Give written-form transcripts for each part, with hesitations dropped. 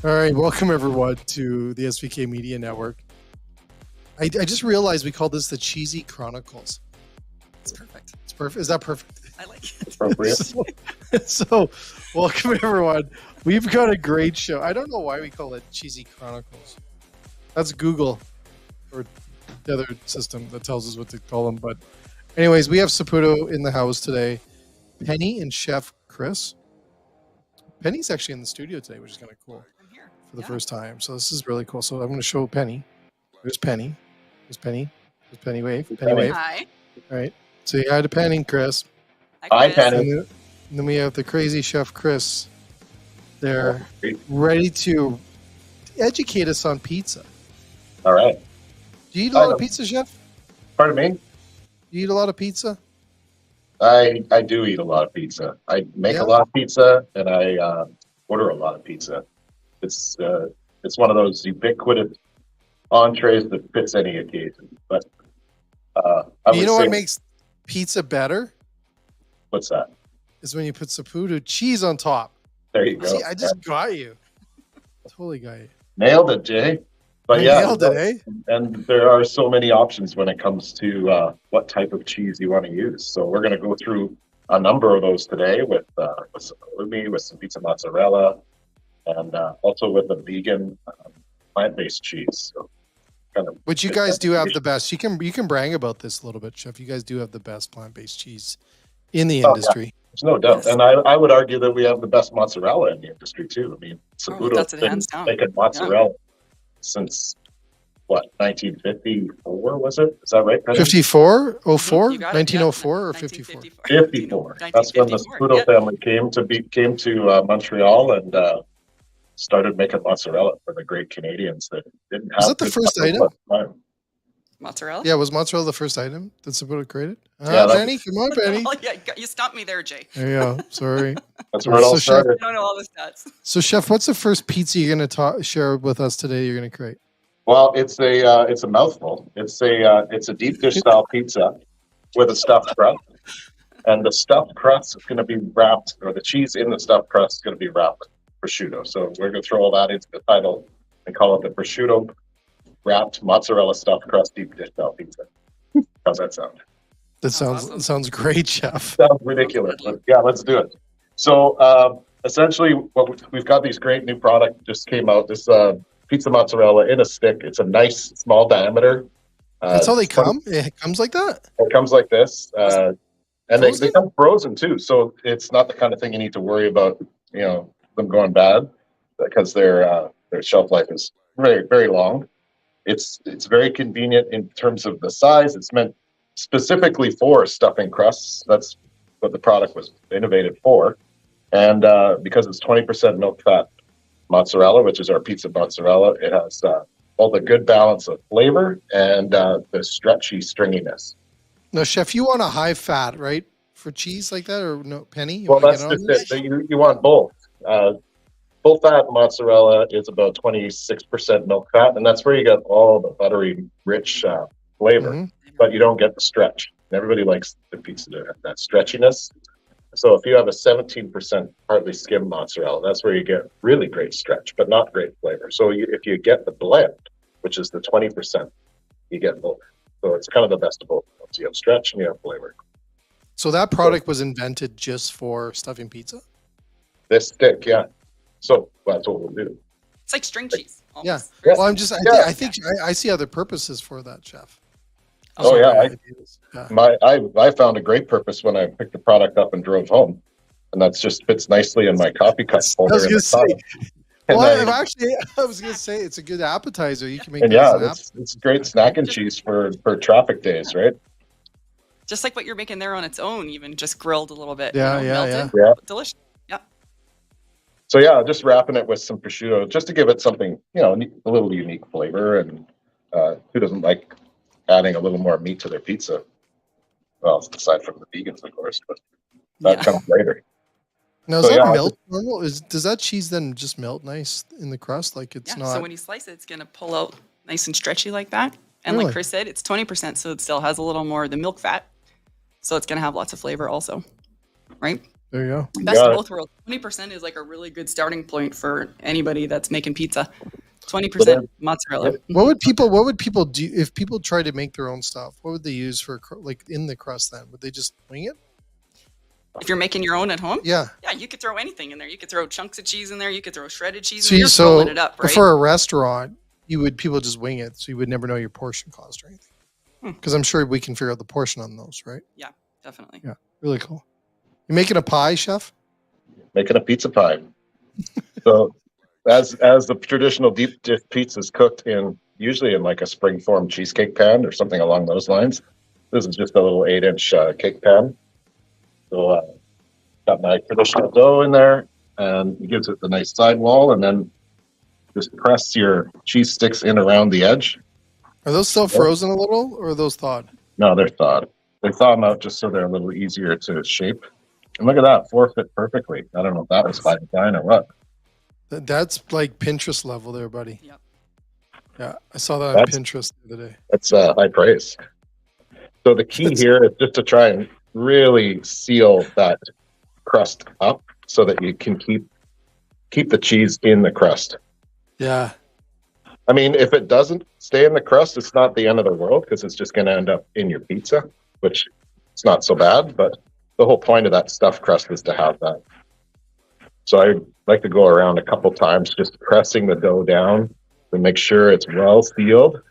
All right, welcome everyone to the SVK Media Network. I just realized we called this the Cheesy Chronicles. It's perfect. It's perfect. Is that perfect? I like it. Appropriate. So, welcome everyone. We've got a great show. I don't know why we call it Cheesy Chronicles. That's Google or the other system that tells us what to call them. But anyways, we have Saputo in the house today. Penny and Chef Chris. Penny's actually in the studio today, which is kind of cool. I'm here. For the first time. So this is really cool. So I'm going to show Penny. There's Penny. There's Penny. There's Penny Wave. Penny Wave. Hi. All right. Say hi to Penny, Chris. Hi, Chris. Penny. And then we have the crazy Chef Chris. They're ready to educate us on pizza. All right. Do you eat a lot of pizza, Chef? Pardon me? Do you eat a lot of pizza? I do eat a lot of pizza. I make a lot of pizza, and I order a lot of pizza. It's one of those ubiquitous entrees that fits any occasion. But You know what makes pizza better? What's that? Is when you put Saputo cheese on top. There you go. See, I just got you. Totally got you. Nailed it, Jay. But Nailed it, eh? And there are so many options when it comes to what type of cheese you want to use. So we're going to go through a number of those today with some halloumi, with some pizza mozzarella, and also with a vegan plant-based cheese. So But you guys do have the best. You can brag about this a little bit, Chef. You guys do have the best plant-based cheese in the industry. Yeah. There's no doubt. And I would argue that we have the best mozzarella in the industry too. I mean, Saputo's been making mozzarella since, 1954 was it? Is that right? 54? 04? 1904 or 54? 54. That's when the Saputo family came to Montreal and started making mozzarella for the great Canadians that didn't have. Was that the first item? Mozzarella? Yeah, was mozzarella the first item that Saputo created? Penny, come on, Penny. Oh, yeah, you stumped me there, Jay. There you go. Sorry. That's where it all started. I don't know all the stats. So, Chef, what's the first pizza you're going to share with us today? You're going to create? Well, it's a mouthful. It's a deep dish style pizza with a stuffed crust, and the stuffed crust is going to be wrapped, or the cheese in the stuffed crust is going to be wrapped with prosciutto. So we're going to throw all that into the title and call it the prosciutto wrapped mozzarella stuffed crust deep dish style pizza. How's that sound? That sounds great, Chef. Sounds ridiculous, but yeah, let's do it. So essentially, we've got these great new product just came out. This pizza mozzarella in a stick. It's a nice small diameter. That's how they come? It comes like that? It comes like this. And they come frozen too. So it's not the kind of thing you need to worry about, them going bad, because their shelf life is very, very long. It's very convenient in terms of the size. It's meant specifically for stuffing crusts. That's what the product was innovated for. And because it's 20% milk fat mozzarella, which is our pizza mozzarella, it has all the good balance of flavor and the stretchy stringiness. Now, Chef, you want a high fat, right, for cheese like that, or no, Penny? Well, that's just it. You want both. Full fat mozzarella is about 26% milk fat, and that's where you get all the buttery, rich flavor, but you don't get the stretch. And everybody likes the pizza to have that stretchiness. So if you have a 17% partly skimmed mozzarella, that's where you get really great stretch, but not great flavor. So if you get the blend, which is the 20%, you get both. So it's kind of the best of both. So you have stretch and you have flavor. So that product was invented just for stuffing pizza? This stick, yeah. So that's what we'll do. It's like string cheese. Almost. Yeah. Well, I think I see other purposes for that, Chef. Oh, yeah. I found a great purpose when I picked the product up and drove home. And that just fits nicely in my coffee cup holder. I was going to say it's a good appetizer. You can make it's great snack and cheese for traffic days, right? Just like what you're making there on its own, even just grilled a little bit. Yeah. Delicious. Yeah. So yeah, just wrapping it with some prosciutto just to give it something, a little unique flavor. And who doesn't like adding a little more meat to their pizza? Well, aside from the vegans, of course, but that comes later. Now, is that melt normal? Does that cheese then just melt nice in the crust? Like it's not. So when you slice it, it's going to pull out nice and stretchy like that. And like Chris said, it's 20%, so it still has a little more of the milk fat. So it's going to have lots of flavor also, right? There you go. Best of both worlds. 20% is like a really good starting point for anybody that's making pizza. 20% mozzarella. What would people do if people tried to make their own stuff? What would they use for like in the crust then? Would they just wing it? If you're making your own at home? Yeah. Yeah, you could throw anything in there. You could throw chunks of cheese in there. You could throw shredded cheese in there. You're rolling it up, right? For a restaurant, people just wing it, so you would never know your portion cost or anything. Because I'm sure we can figure out the portion on those, right? Yeah, definitely. Yeah, really cool. You making a pie, chef? Making a pizza pie. So as the traditional deep dish pizza is cooked usually in like a spring form cheesecake pan or something along those lines. This is just a little 8-inch cake pan. So got my traditional dough in there, and it gives it the nice sidewall, and then just press your cheese sticks in around the edge. Are those still frozen a little, or are those thawed? No, they're thawed. They thaw them out just so they're a little easier to shape. And look at that, 4 fit perfectly. I don't know if that was by design or what. That's like Pinterest level there, buddy. Yep. Yeah, I saw that on Pinterest the other day. That's high praise. So the key here is just to try and really seal that crust up so that you can keep the cheese in the crust. Yeah. I mean, if it doesn't stay in the crust, it's not the end of the world because it's just going to end up in your pizza, which it's not so bad. But the whole point of that stuffed crust is to have that. So I like to go around a couple times, just pressing the dough down to make sure it's well sealed.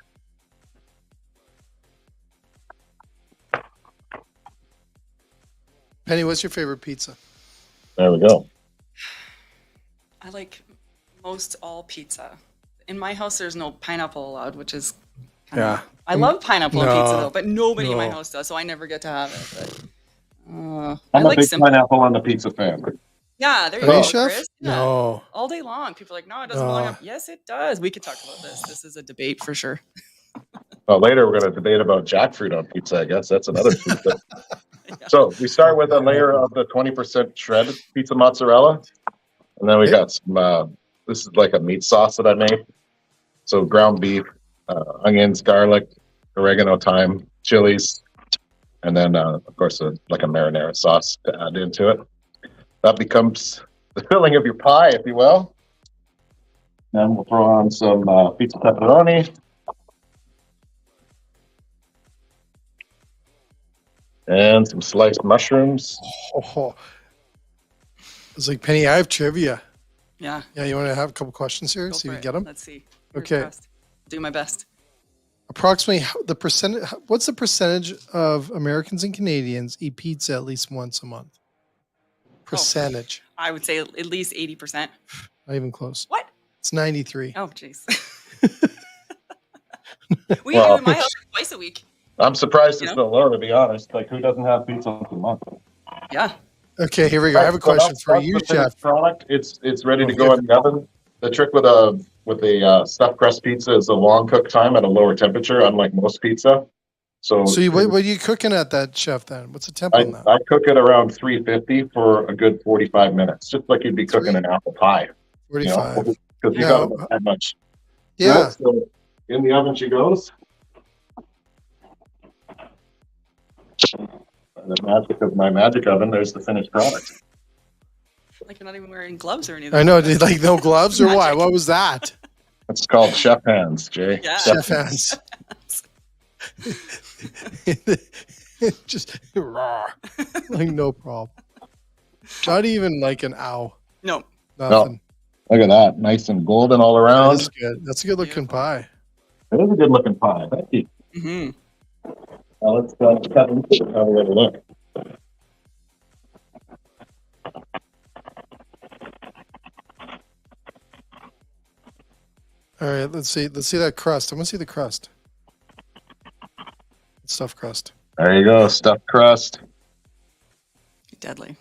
Penny, what's your favorite pizza? There we go. I like most all pizza. In my house, there's no pineapple allowed, which is I love pineapple on pizza though, but nobody in my house does, so I never get to have it. But I'm a big pineapple on the pizza fan. Yeah, there you go, Chef? Chris. Yeah. No. All day long, people are like, no, it doesn't belong up. Yes, it does. We could talk about this. This is a debate for sure. Well, later we're going to debate about jackfruit on pizza. I guess that's another pizza. Yeah. So we start with a layer of the 20% shredded pizza mozzarella, and then we got some. This is like a meat sauce that I made. So ground beef, onions, garlic, oregano, thyme, chilies, and then of course like a marinara sauce to add into it. That becomes the filling of your pie, if you will. Then we'll throw on some pizza pepperoni. And some sliced mushrooms. Oh. It's like, Penny, I have trivia. Yeah. Yeah, you want to have a couple questions here? See if you get them? Let's see. Okay. Do my best. Approximately what's the percentage of Americans and Canadians eat pizza at least once a month? Percentage. I would say at least 80%. Not even close. What? It's 93. Oh, jeez. We eat it in my house twice a week. I'm surprised it's so low, to be honest. Like, who doesn't have pizza once a month? Yeah. Okay, here we go. I have a question for you, Chef. Product. It's ready to go in the oven. The trick with a stuffed crust pizza is the long cook time at a lower temperature, unlike most pizza. So what are you cooking at that, Chef? Then what's the temp on that? I cook it around 350 for a good 45 minutes, just like you'd be cooking an apple pie. 45. Because you got that much. Yeah. So in the oven she goes. The magic of my magic oven, there's the finished product. Like you're not even wearing gloves or anything. I know. Did like no gloves or why? What was that? It's called chef hands, Jay. Yeah. Chef hands. Just raw. Like no problem. Not even like an ow. No. Nothing. No. Look at that. Nice and golden all around. That's good. That's a good looking pie. It is a good looking pie. Thank you. Mm-hmm. Now let's cut into it and have a little look. All right, let's see that crust. I want to see the crust. Stuffed crust. There you go, stuffed crust. Deadly.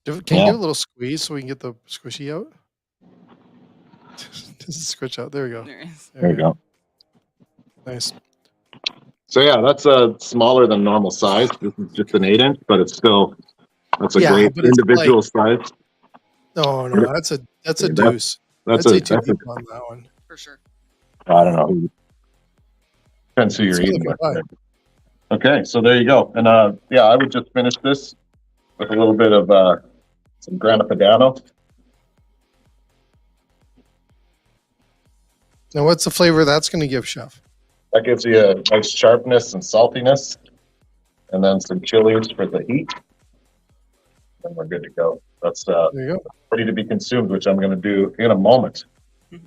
Can you give it a little squeeze so we can get the squishy out? This is squish out. There we go. There you go. Nice. So yeah, that's a smaller than normal size. This is just an 8-inch, but it's still that's a great individual size. No, that's a deuce. That's I'd say 2 people on that one. For sure. I don't know. Depends who you're eating with. Okay, so there you go. And I would just finish this with a little bit of some Grana Padano. Now, what's the flavor that's going to give, Chef? That gives you a nice sharpness and saltiness, and then some chilies for the heat. And we're good to go. That's There you go. ready to be consumed, which I'm going to do in a moment.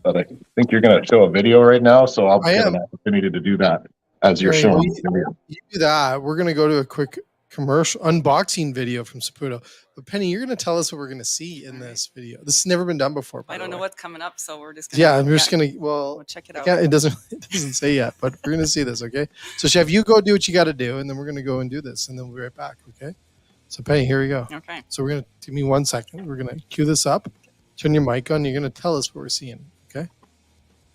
But I think you're going to show a video right now, so I'll get an opportunity to do that as you're Right, showing well, the video. You do that. We're going to go to a quick commercial unboxing video from Saputo. But Penny, you're going to tell us what we're going to see in this video. This has never been done before. I don't know what's coming up, so we're just I'm just going to, we'll check it out. It doesn't say yet, but we're going to see this, okay? So, Chef, you go do what you got to do, and then we're going to go and do this, and then we'll be right back, okay? So, Penny, here we go. Okay. So, we're going to, give me 1 second. We're going to cue this up, turn your mic on, you're going to tell us what we're seeing, okay?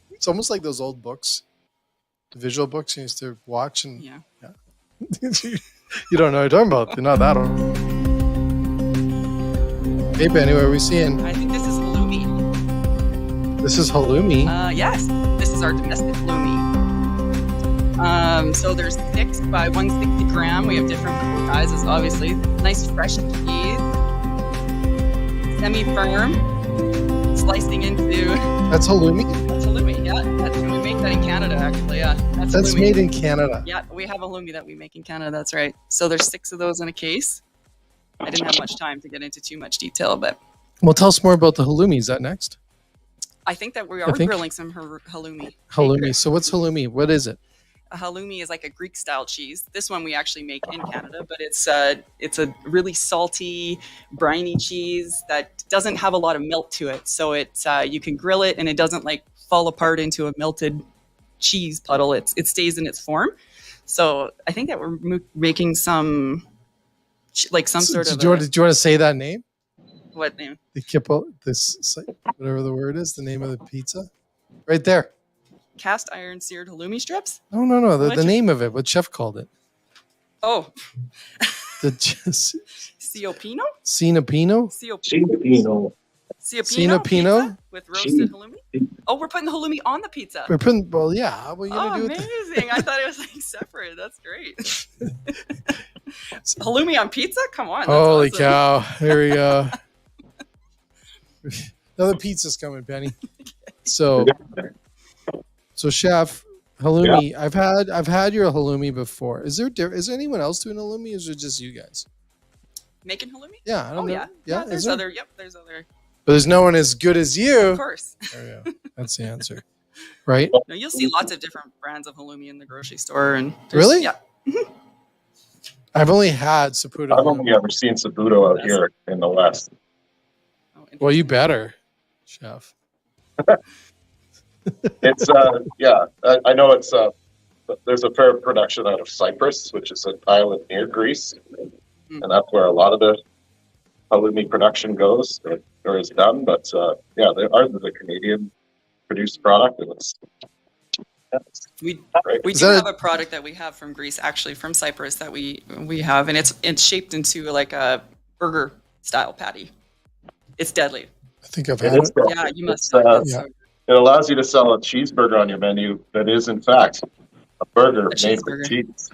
It's almost like those old books, the visual books you used to watch. And yeah. You don't know what I'm talking about. They're not that old. Hey, Penny, what are we seeing? I think this is halloumi. This is halloumi? Yes. This is our domestic halloumi. So there's 6 by 160 gram. We have different sizes, obviously. Nice fresh cheese. Semi-firm. Slicing into... That's halloumi? That's halloumi, yeah. We make that in Canada, actually, yeah. That's made in Canada. Yeah, we have a halloumi that we make in Canada, that's right. So there's 6 of those in a case. I didn't have much time to get into too much detail, but... Well, tell us more about the halloumi. Is that next? I think that we are grilling some halloumi. Halloumi. So what's halloumi? What is it? A halloumi is like a Greek-style cheese. This one we actually make in Canada, but it's a really salty, briny cheese that doesn't have a lot of melt to it. So it's you can grill it and it doesn't like fall apart into a melted cheese puddle. It stays in its form. So I think that we're making some sort of. Do you want to say that name? What name? The kippo. Whatever the word is. The name of the pizza. Right there. Cast iron seared halloumi strips? No. The name of it. What Chef called it. Oh. The Ciopino? Cinapino? Ciopino. Cinapino? With roasted halloumi? Oh, we're putting the halloumi on the pizza. We're putting, well, yeah. What are you going to do with amazing. I thought it was like separate. That's great. Halloumi on pizza? Come on. Holy awesome. cow. Here we go. Another pizza's coming, Penny. So Chef, halloumi. Yeah. I've had your halloumi before. Is there anyone else doing halloumi, or is it just you guys making halloumi? Yeah, I don't know. Yeah. There's other. There's other. But there's no one as good as you. Of course. There we go. That's the answer, right? No, you'll see lots of different brands of halloumi in the grocery store, and really, yeah. I've only had Saputo. I've only ever seen Saputo out here in the West. Oh, well, you better, Chef. It's I know it's there's a fair production out of Cyprus, which is an island near Greece, and that's where a lot of the halloumi production goes or is done. But ours is a Canadian produced product, and we do have a product that we have from Greece, actually from Cyprus, that we have, and it's shaped into like a burger style patty. It's deadly. I think I've had it. Yeah, you must. It allows you to sell a cheeseburger on your menu that is, in fact, a burger made with cheese.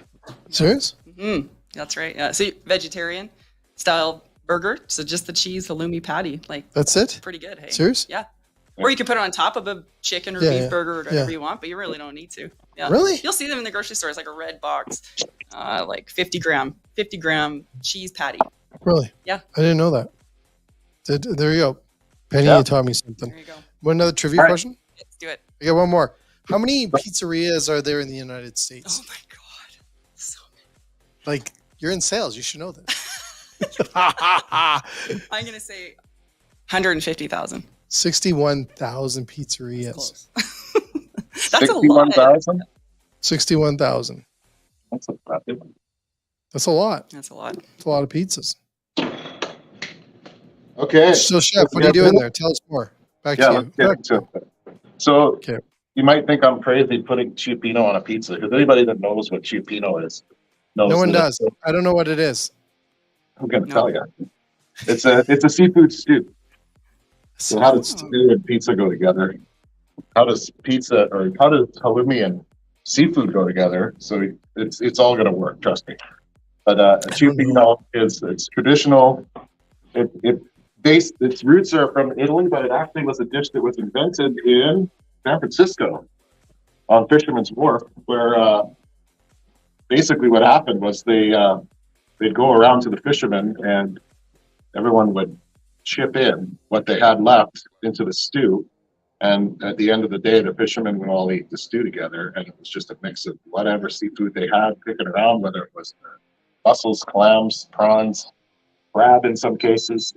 Serious? Mm-hmm. That's right. Yeah. So vegetarian style burger. So just the cheese halloumi patty. Like that's it. Pretty good. Hey. Serious? Yeah. Or you can put it on top of a chicken or beef burger or whatever you want, but you really don't need to. Yeah. Really? You'll see them in the grocery store. It's like a red box, like 50 gram cheese patty. Really? Yeah. I didn't know that. There you go. Penny, you taught me something. There you go. Want another trivia question? Let's do it. I got one more. How many pizzerias are there in the United States? Oh my God. So many. Like, you're in sales. You should know that. I'm going to say 150,000. 61,000 pizzerias. That's a lot. 61,000. That's a lot. That's a lot. That's a lot. That's a lot of pizzas. Okay. So, Chef, what are you doing there? Tell us more. Back to you. So, you might think I'm crazy putting ciupino on a pizza, because anybody that knows what ciupino is knows. No one does. I don't know what it is. I'm going to tell you. It's a seafood stew. So how does stew and pizza go together? How does halloumi and seafood go together? So it's all going to work, trust me. But ciupino it's traditional. It its roots are from Italy, but it actually was a dish that was invented in San Francisco on Fisherman's Wharf, where basically what happened was they'd go around to the fishermen and everyone would chip in what they had left into the stew. And at the end of the day, the fishermen would all eat the stew together. And it was just a mix of whatever seafood they had picking around, whether it was mussels, clams, prawns, crab in some cases,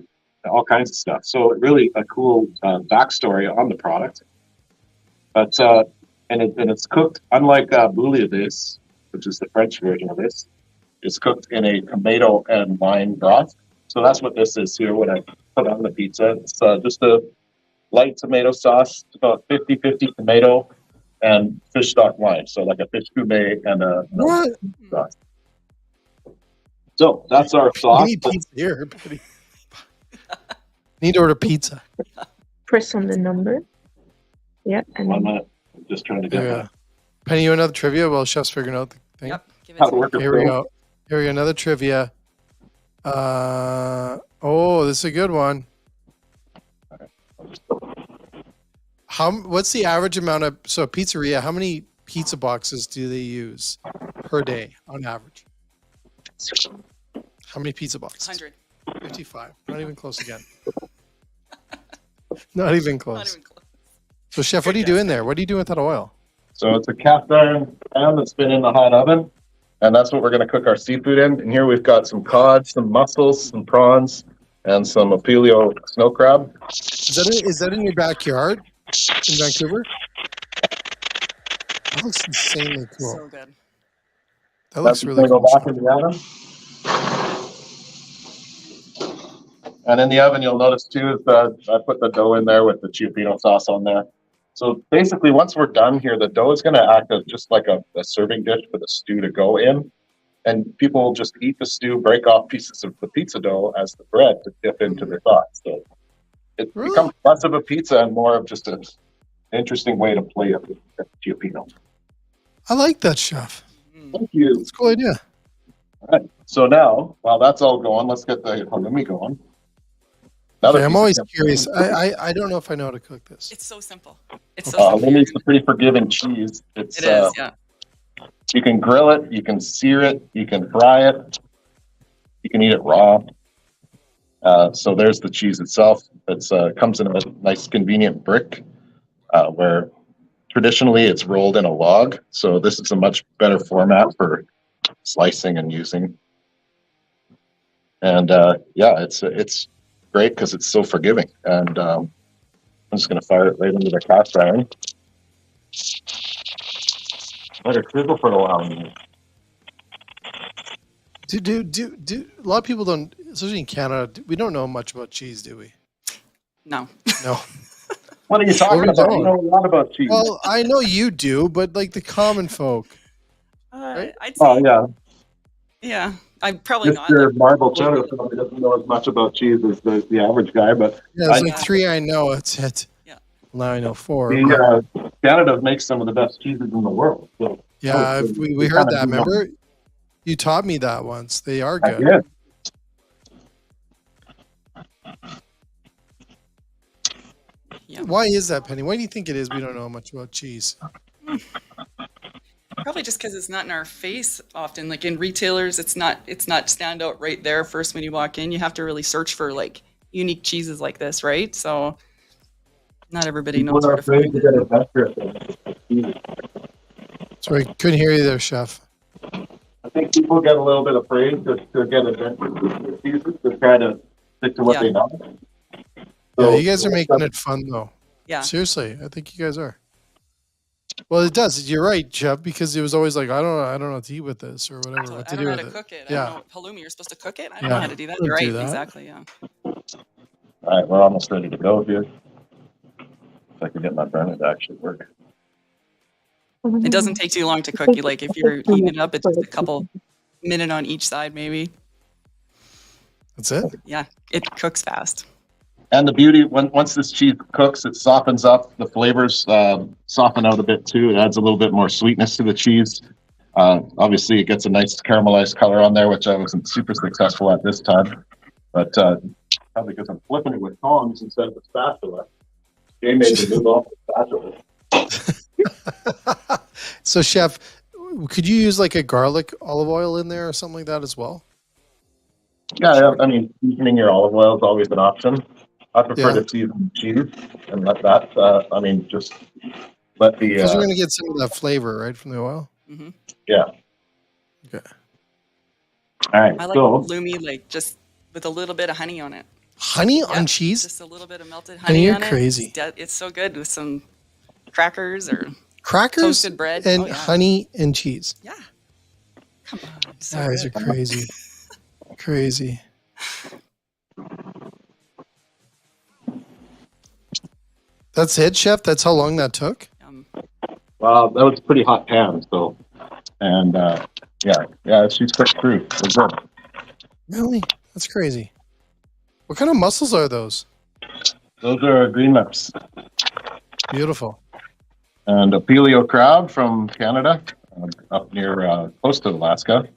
all kinds of stuff. So really a cool backstory on the product. But and it's cooked, unlike bouillabaisse, which is the French version of this, it's cooked in a tomato and lime broth. So that's what this is here when I put on the pizza. It's just a light tomato sauce. It's about 50-50 tomato and fish stock lime. So like a fish fumet and a sauce. So that's our sauce. We need pizza here, buddy. Need to order pizza. Press on the number. Yeah. And 1 minute. I'm just trying to get that. Penny, you another trivia while Chef's figuring out the thing? Yep. Give it to me. Here we go. Here we go. Another trivia. This is a good one. What's the average amount of pizzeria? How many pizza boxes do they use per day on average? How many pizza boxes? 100. 55. Not even close again. Not even close. Not even close. So, Chef, what are you doing there? What are you doing with that oil? So it's a cast iron pan that's been in the hot oven, and that's what we're going to cook our seafood in. And here we've got some cod, some mussels, some prawns, and some Apelio snow crab. Is that in your backyard in Vancouver? That looks insanely cool. So good. That looks really Go cool. back in the oven. And in the oven, you'll notice too is that I put the dough in there with the Ciappino sauce on there. So basically, once we're done here, the dough is going to act as just like a serving dish for the stew to go in. And people will just eat the stew, break off pieces of the pizza dough as the bread to dip into the sauce. So it becomes less of a pizza and more of just an interesting way to play a Ciappino. I like that, Chef. Thank you. It's a cool idea. All right. So now, while that's all going, let's get the halloumi going. Okay, I'm always curious. I don't know if I know how to cook this. It's so simple. It's so simple. Halloumi's a pretty forgiving cheese. It is, yeah. You can grill it, you can sear it, you can fry it, you can eat it raw. So there's the cheese itself. It comes in a nice convenient brick where traditionally it's rolled in a log. So this is a much better format for slicing and using. And it's great because it's so forgiving. And I'm just going to fire it right into the cast iron. Let it sizzle for a while. Do a lot of people don't, especially in Canada, we don't know much about cheese, do we? No. No. What are you talking about? You know a lot about cheese. Well, I know you do, but like the common folk. Right? I'd say, Oh, yeah. Yeah. I'm probably not. Mr. Marble Cheddar probably doesn't know as much about cheese as the average guy, but yeah, there's like 3 I know. It's yeah. Now I know 4. Canada makes some of the best cheeses in the world. So yeah, we heard that. Remember, you taught me that once. They are good. Yeah. Yeah. Why is that, Penny? Why do you think it is we don't know much about cheese? Probably just because it's not in our face often. Like in retailers, it's not stand out right there first when you walk in. You have to really search for like unique cheeses like this, right? So not everybody knows where to find it. Sorry, couldn't hear you there, Chef. I think people get a little bit afraid to get adventurous cheeses to try to stick to what they know. Yeah, you guys are making it fun though. Yeah. Seriously, I think you guys are. Well, it does. You're right, Jeff, because it was always like, I don't know what to eat with this or whatever. So what I to don't do know how with to it. cook it. Yeah. I don't know halloumi, you're supposed to cook it. I don't know how to do that. You're right. Exactly. Yeah. All right, we're almost ready to go here. If I can get my burner to actually work. It doesn't take too long to cook. You like if you're heating it up, it's just a couple minute on each side, maybe. That's it. Yeah, it cooks fast. And the beauty, once this cheese cooks, it softens up. The flavors soften out a bit too. It adds a little bit more sweetness to the cheese. Obviously, it gets a nice caramelized color on there, which I wasn't super successful at this time. But probably because I'm flipping it with tongs instead of a spatula. Jay made me move off the spatula. So, Chef, could you use like a garlic olive oil in there or something like that as well? Yeah, I mean, seasoning your olive oil is always an option. I prefer Yeah. to season cheese and let that, just let the... Because you're going to get some of that flavor, right, from the oil? Mm-hmm. Yeah. Okay. All right, I like so... halloumi, like just with a little bit of honey on it. Honey Yeah, on cheese? Just a little bit of melted And honey you're on crazy. it. It's so good with some crackers or Crackers toasted bread. and Oh, yeah. honey and cheese. Yeah. Come on. it's So Guys are good. crazy. Crazy. That's it, Chef? That's how long that took? Well, that was a pretty hot pan, so... And, she's quick through. It's good. Really? That's crazy. What kind of mussels are those? Those are green lips. Beautiful. And a paleo crab from Canada, up near close to Alaska.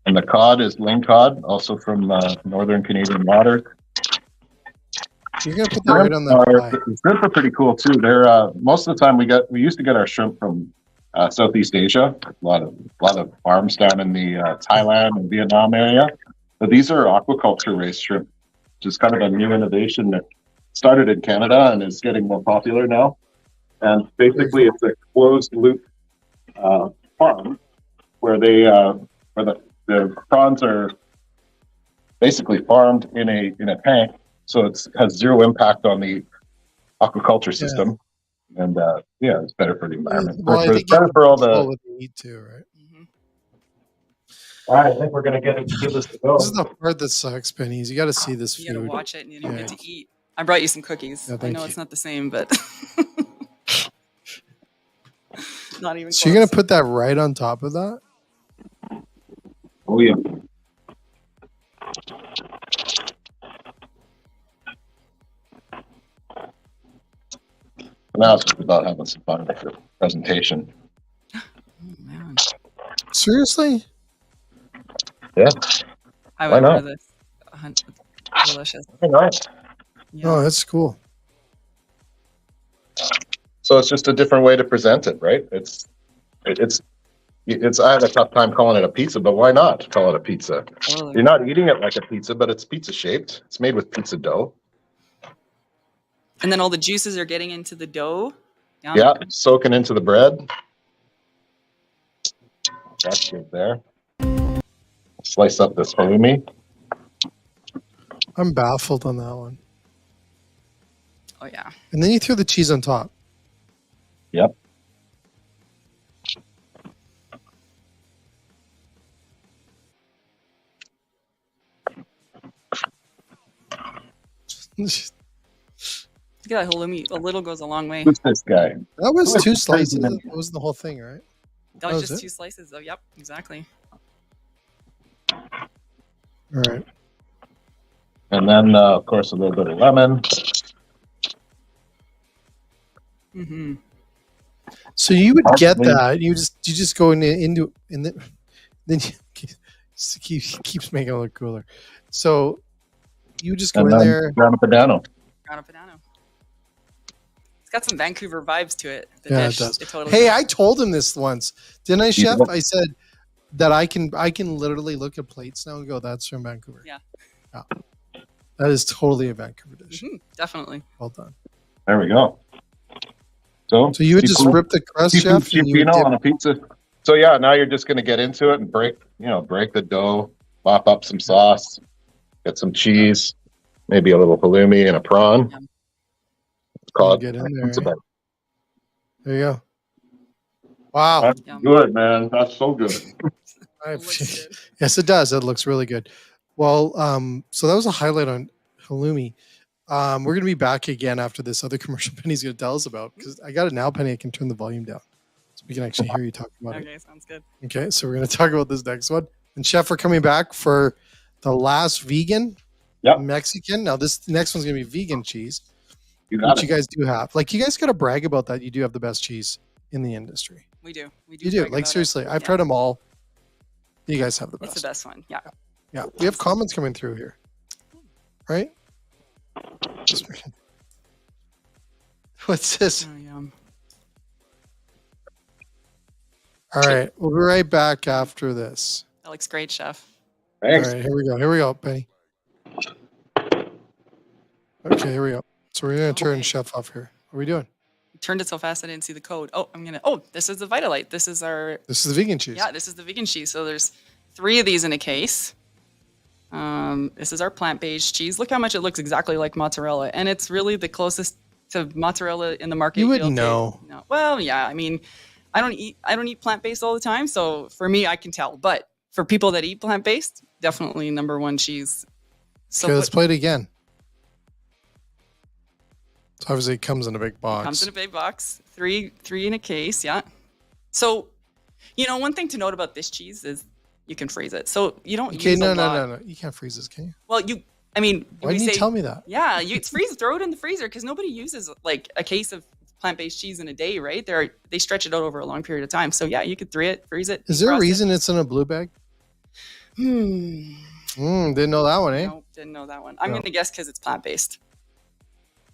And the cod is ling cod, also from northern Canadian waters. You're going to put that right on that pie. The shrimp are pretty cool too. They're most of the time we used to get our shrimp from Southeast Asia. A lot of farms down in the Thailand and Vietnam area. But these are aquaculture raised shrimp, which is kind of a new innovation that started in Canada and is getting more popular now. And basically, it's a closed loop farm where the prawns are basically farmed in a tank, so it has zero impact on the aquaculture system, and it's better for the environment. Well, I think it's better for all the. what they eat too, right? Mm-hmm. All right, I think we're gonna give this to go. This is the part that sucks, Pennies. You got to see this You gotta food. watch it and you don't get to eat. I brought you some cookies. Yeah, I thank know you. it's not the same, but not even. So you're going to put that right on top of that? Oh yeah. Now it's just about having some fun with the presentation. Oh, man. Seriously? Yeah. I Why would not? order this. Delicious. Very nice. Yeah. Oh, that's cool. So it's just a different way to present it, right? It's. I had a tough time calling it a pizza, but why not call it a pizza? Totally. You're not eating it like a pizza, but it's pizza shaped. It's made with pizza dough. And then all the juices are getting into the dough. Yum. Yeah, soaking into the bread. That's good there. Slice up this halloumi. I'm baffled on that one. Oh yeah. And then you throw the cheese on top. Yep. That Look at that halloumi. A little goes a long way. Who's this guy? was Oh, two it's slices. crazy. That wasn't the whole thing, right? That was was just it? 2 slices though. Yep, exactly. All right. And then, of course, a little bit of lemon. Mm-hmm. So you would get Parsley. that. You just go into and then you keeps making it look cooler. So you just go And in then there. grana padano. Grana Padano. It's got some Vancouver vibes to it. The Yeah, dish. it does. totally Hey, does. I told him this once, didn't I, Chef? did? I said that I can literally look at plates now and go, "That's from Vancouver." Yeah. Yeah. That is totally a Vancouver dish. Mhm, definitely. Well done. There we go. So So you would just rip the crust, seafood Chef, and you would cioppino dip. on a pizza. So yeah, now you're just going to get into it and break the dough, mop up some sauce, get some cheese, maybe a little halloumi and a prawn. Yum. Cod. Get in there. That's eh? about There you go. Wow. That's Yum. good, man. That's so good. I- Looks good. yes, it does. It looks really good. Well, so that was a highlight on halloumi. We're going to be back again after this other commercial Penny's going to tell us about, because I got it now, Penny. I can turn the volume down so we can actually hear you talk about it. Okay, sounds good. Okay, so we're going to talk about this next one. And Chef, we're coming back for the last vegan Yep. Mexican. Now, this next one's going to be vegan cheese, You got which you it. guys do have. Like, you guys got to brag about that. You do have the best cheese in the industry. We do. We do. You do. brag Like, about it. seriously, I've Yeah. tried them all. You guys have the It's best. the best one. Yeah. Yeah, we have comments coming through here, right? What's this? Oh, yum. All right, we'll be right back after this. That looks great, Chef. Thanks. All right, here we go, Penny. Okay, here we go. So we're gonna turn Chef off here. What are we doing? Turned it so fast I didn't see the code. Oh, this is the Vitalite. This is our. This is the vegan cheese. Yeah, this is the vegan cheese. So there's 3 of these in a case. This is our plant-based cheese. Look how much it looks exactly like mozzarella, and it's really the closest to mozzarella in the market. You wouldn't know. No. Well, yeah. I mean, I don't eat plant-based all the time, so for me, I can tell. But for people that eat plant-based, definitely number 1 cheese. So Okay, let's play it again. So obviously it comes in a big box. Comes in a big box. 3 in a case. Yeah. So, one thing to note about this cheese is you can freeze it. So you don't use a lot. No. You can't freeze this, can you? Well, Why didn't you tell me that? Yeah, throw it in the freezer because nobody uses like a case of plant-based cheese in a day, right? They stretch it out over a long period of time. So yeah, you could freeze it. Is there a reason it's in a blue bag? Didn't know that one, eh? Nope, didn't know that one. I'm going to guess because it's plant-based.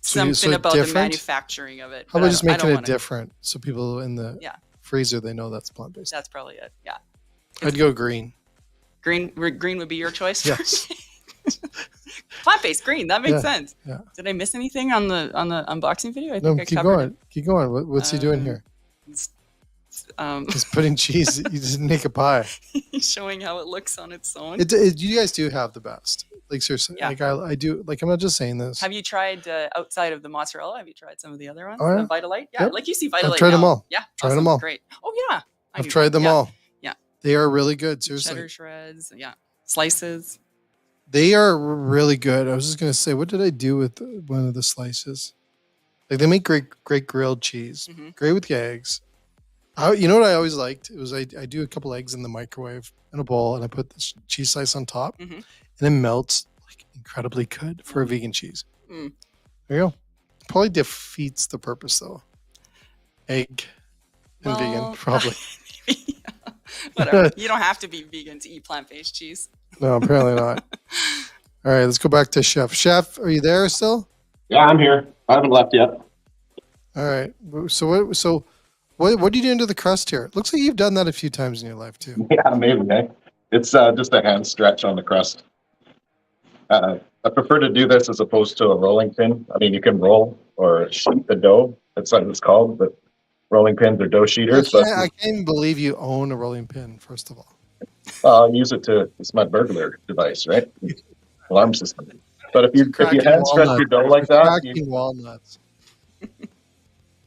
So Something about the different? manufacturing of it. How about just making it wanna... different so people in the freezer, they know that's plant-based? That's probably it, yeah. I'd go green. Green would be your choice? Yes. Plant-based green, that makes sense. Yeah. Did I miss anything on the unboxing video? I No, think I keep covered going. Keep going. What's he doing here? He's putting cheese. He didn't make a pie. He's showing how it looks on its own. You guys do have the best. Like seriously, Yeah. like I do. Like I'm not just saying this. Have you tried outside of the mozzarella? Have you tried some of the other ones? Oh, yeah. The Vitalite? Yeah, Yep. like you see Vitalite. I've tried them all. Yeah, Tried them all. Great. Oh yeah, I've tried them all. Yeah, they are really good. Seriously, cheddar shreds. Yeah, slices. they are really good. I was just gonna say, what did I do with one of the slices? Like they make great grilled cheese. Mm-hmm. Great with eggs. You know what I always liked? It was I do a couple eggs in the microwave in a bowl, and I put this cheese slice on top, Mm-hmm. and it melts like incredibly good for a vegan cheese. Mm. There you go. Probably defeats the purpose though. Egg and vegan, probably. Whatever. You don't have to be vegan to eat plant-based cheese. No, apparently not. All right, let's go back to Chef. Chef, are you there still? Yeah, I'm here. I haven't left yet. All right. What do you do to the crust here? It looks like you've done that a few times in your life too. Yeah, maybe. Eh? It's just a hand stretch on the crust. I prefer to do this as opposed to a rolling pin. I mean, you can roll or sheet the dough. That's what it's called, but rolling pins or dough sheeters. I can't even believe you own a rolling pin, first of all. I'll use it it's my burglar device, right? Alarm system. But if you hand stretch your dough like that, Cracking walnuts.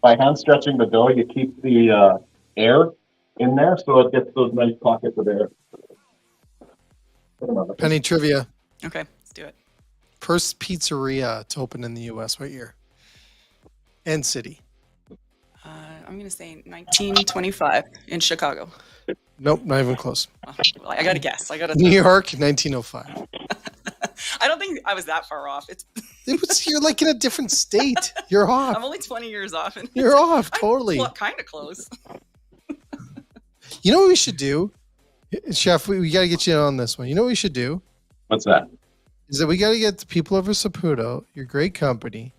by hand stretching the dough, you keep the air in there, so it gets those nice pockets of air. Penny trivia. Okay, let's do it. First pizzeria to open in the U.S. What year? And city? I'm going to say 1925 in Chicago. Nope, not even close. Well, I got to guess. New York, 1905. I don't think I was that far off. You're like in a different state. You're off. I'm only 20 years off. You're off, totally. Kind of close. You know what we should do? Chef, we got to get you on this one. You know what we should do? What's that? Is that we got to get the people over Saputo, your great company,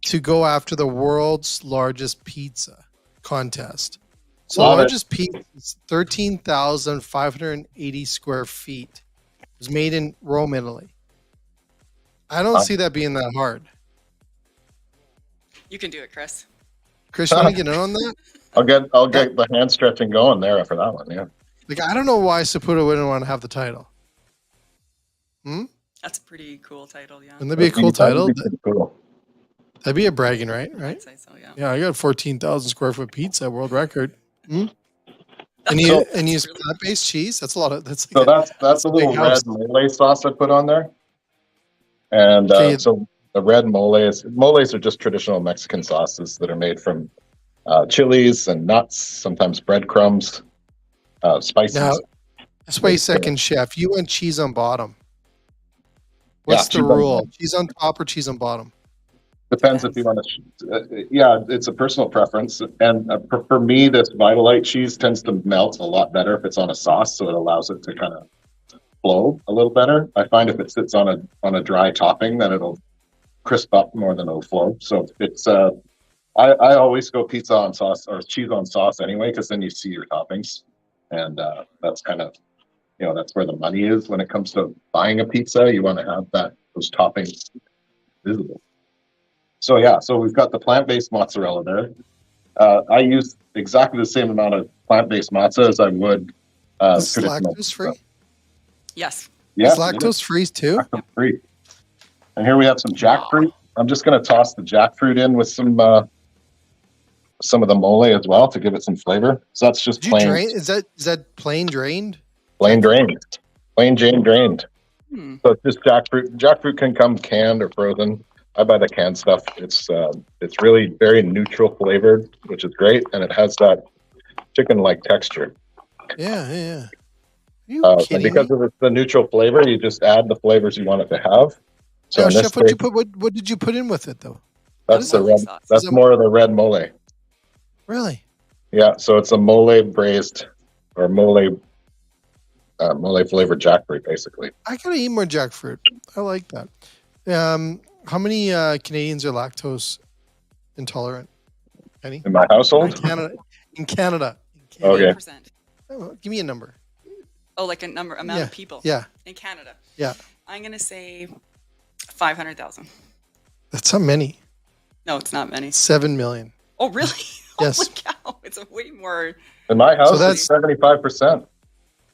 to go after the world's largest pizza contest. So the largest pizza is 13,580 square feet. It was made in Rome, Italy. I don't see that being that hard. You can do it, Chris. Chris, you want to get in on that? I'll get the hand stretching going there for that one. Yeah. Like I don't know why Saputo wouldn't want to have the title. That's a pretty cool title, yeah. Wouldn't that be a cool title? Cool. That'd be a bragging right? I'd say so, yeah. Yeah, I got 14,000 square foot pizza, world record. And Cool. use plant-based cheese. That's a lot of. That's a little red mole sauce I put on there, and so the red moles are just traditional Mexican sauces that are made from chilies and nuts, sometimes breadcrumbs, spices. Now, just wait a second, Chef. You want cheese on bottom. What's the rule? Cheese on top or cheese on bottom? Depends if you want to. It's a personal preference, and for me, this Vitalite cheese tends to melt a lot better if it's on a sauce, so it allows it to kind of flow a little better. I find if it sits on a dry topping, then it'll crisp up more than it'll flow. So it's I always go pizza on sauce or cheese on sauce anyway, because then you see your toppings, and that's kind of that's where the money is when it comes to buying a pizza. You want to have those toppings visible. So yeah, so we've got the plant-based mozzarella there. I use exactly the same amount of plant-based matzah as I would. Is lactose free? Yes. Yeah, is lactose free too? Lactose free. And here we have some jackfruit. I'm just going to toss the jackfruit in with some of the mole as well to give it some flavor. So that's just plain. Is that plain drained? Plain drained. Plain Jane drained. So it's just jackfruit. Jackfruit can come canned or frozen. I buy the canned stuff. It's really very neutral flavored, which is great, and it has that chicken-like texture. Yeah. Are you And kidding because me? of the neutral flavor, you just add the flavors you want it to have. So Now, in this Chef, case, what did you put in with it though? that's the mole red. sauce? That's more of the red mole. Really? Yeah, so it's a mole braised or mole flavored jackfruit, basically. I gotta eat more jackfruit. I like that. How many Canadians are lactose intolerant? Penny? In my household, In Canada. Okay. 8%. Oh, give me a number. Oh, like amount of people. Yeah. In Canada. Yeah. I'm gonna say 500,000. That's not many. No, it's not many. 7 million. Oh, really? Yes. Holy cow! It's a way more. in my house, that's- it's 75%.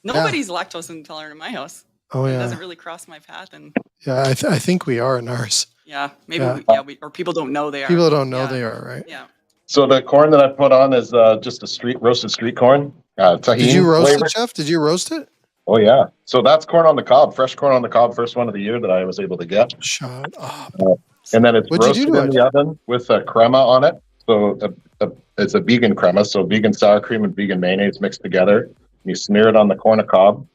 Nobody's lactose intolerant in my house. Oh It yeah. doesn't really cross my path, and Yeah, I think we are in ours. yeah, maybe Yeah. or people don't know they are. People don't know Yeah. they are, right? Yeah. So the corn that I put on is just a roasted street corn. Tahini Did you roast flavor. it, Chef? Did you roast it? Oh yeah. So that's corn on the cob, fresh corn on the cob, first one of the year that I was able to get. Shut up. And then it's What'd you roasted do to in it? the oven with a crema on it. So it's a vegan crema, so vegan sour cream and vegan mayonnaise mixed together. You smear it on the corn of corn.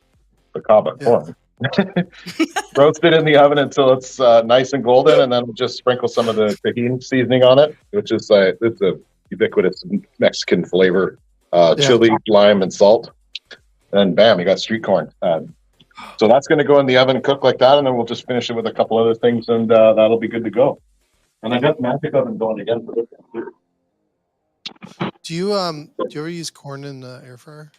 Roast it in the oven until it's nice and golden, and then just sprinkle some of the tahini seasoning on it, which is it's a ubiquitous Mexican flavor, chili, lime, and salt. And bam, you got street corn. So that's going to go in the oven, cook like that, and then we'll just finish it with a couple other things, and that'll be good to go. And I got the magic oven going again for this one too. Do you ever use corn in the air fryer?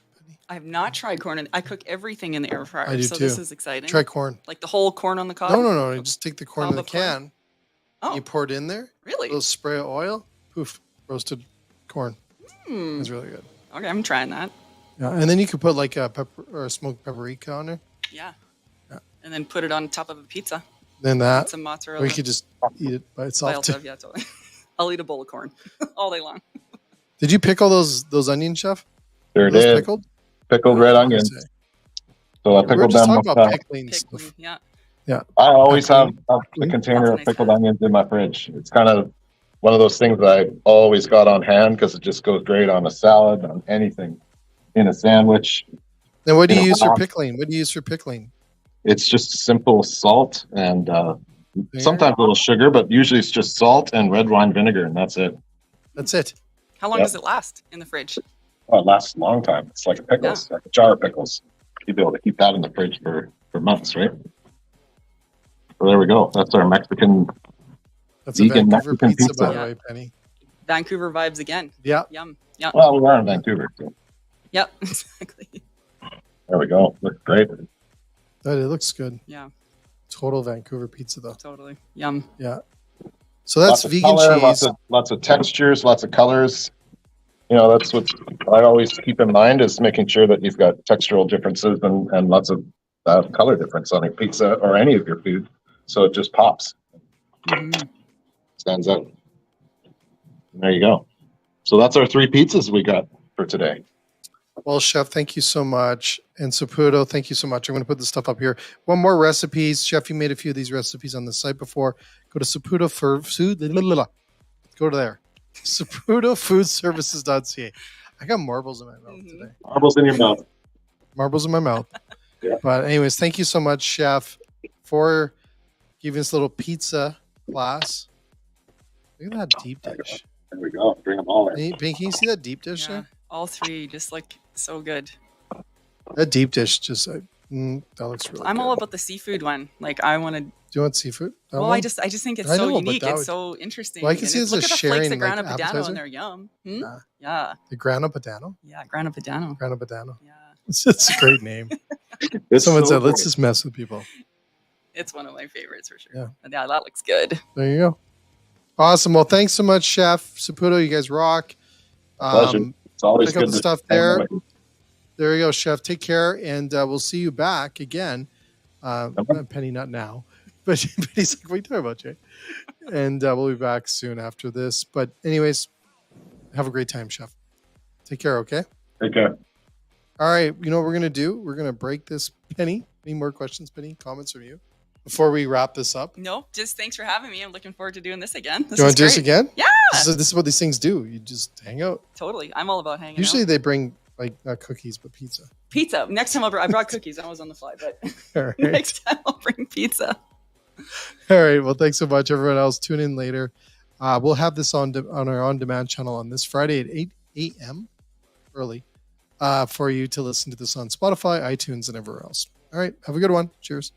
I have not tried corn, and I cook everything in the air fryer. I do so too. this is exciting. Try corn. Like the whole corn on the cob. No. You just take the corn in the Cob of corn? can. Oh, You pour it in there. A really? little spray of oil. Poof. Roasted corn. Hmm. It's really good. Okay, I'm trying that. Yeah, and then you could put like a pepper or a smoked paprika on there. Yeah. Yeah. And then put it on top of a pizza. Then that, Some or mozzarella. you could just eat it by By itself. itself, yeah, totally. I'll eat a bowl of corn all day long. Did you pickle those onions, Chef? Sure Those did. pickled? Pickled red onions. Okay. So I We were pickled just them. talking With, about pickling stuff. Pickling, yeah. I always have a Pickling. container That's a of nice pickled hat. onions in my fridge. It's kind of one of those things that I always got on hand because it just goes great on a salad, on anything, in a sandwich. Then what do you You know, use for pickling? What do you use for pickling? It's just simple salt and sometimes a little sugar, but usually it's just salt and red wine vinegar, and that's it. That's it. How long Yep. does it last in the fridge? Oh, it lasts a long time. It's like pickles, like a jar of pickles. You'd be able to keep that in the fridge for months, right? So there we go. That's our Mexican. That's a Vegan Vancouver Mexican pizza, pizza. by the Yeah. way, Penny. Vancouver vibes again. Yeah. Yum. Yum. Well, we are in Vancouver. So Yep. Exactly. there we go. Looks great. That it looks good. Yeah. Total Vancouver pizza though. Totally. Yum. Yeah. So that's Lots of vegan color, cheese. lots of textures, lots of colors. You know, that's what I always keep in mind is making sure that you've got textural differences and lots of color difference on a pizza or any of your food. So it just pops, Mhm. stands out. And there you go. So that's our 3 pizzas we got for today. Well, Chef, thank you so much. And Saputo, thank you so much. I'm going to put this stuff up here. One more recipes. Chef, you made a few of these recipes on the site before. Go to Saputo for food. Go to there. SaputoFoodServices.ca. I got marbles in my mouth Mhm. today. Marbles in your mouth. Marbles in my mouth. Yeah. But anyways, thank you so much, Chef, for giving us a little pizza class. Look at that deep dish. There we go. Bring them all in. Hey, can you see that deep dish Yeah. there? All 3 just like so good. That deep dish just That looks really I'm good. all about the seafood one. Like I want to. Do you want seafood? Well, I just think it's so unique. It's so interesting. Well, I can see look at the flakes of grana like, padano and they're yum. Yeah. The grana padano? Yeah, grana padano. Grana padano. Yeah. It's a great name. Someone said, let's just mess with people. It's one of my favorites for sure. Yeah. Yeah, that looks good. There you go. Awesome. Well, thanks so much, Chef Saputo. You guys rock. Pleasure. It's always pick up good the stuff there. There you go, Chef. Take care, and we'll see you back again. Penny, not now, but he's like, what are you talking about, Jay? And we'll be back soon after this. But anyways, have a great time, Chef. Take care, okay? Take care. All right. You know what we're going to do? We're going to break this. Penny, any more questions, Penny? Comments from you? Before we wrap this up? No, just thanks for having me. I'm looking forward to doing this again. Do you want to do this again? Yeah. This is what these things do. You just hang out. Totally. I'm all about hanging out. Usually they bring like not cookies, but pizza. Pizza. Next time I brought cookies. I was on the fly, but right. Next time I'll bring pizza. All right. Well, thanks so much, everyone else. Tune in later. We'll have this on our on-demand channel on this Friday at 8 a.m. early for you to listen to this on Spotify, iTunes, and everywhere else. All right. Have a good one. Cheers.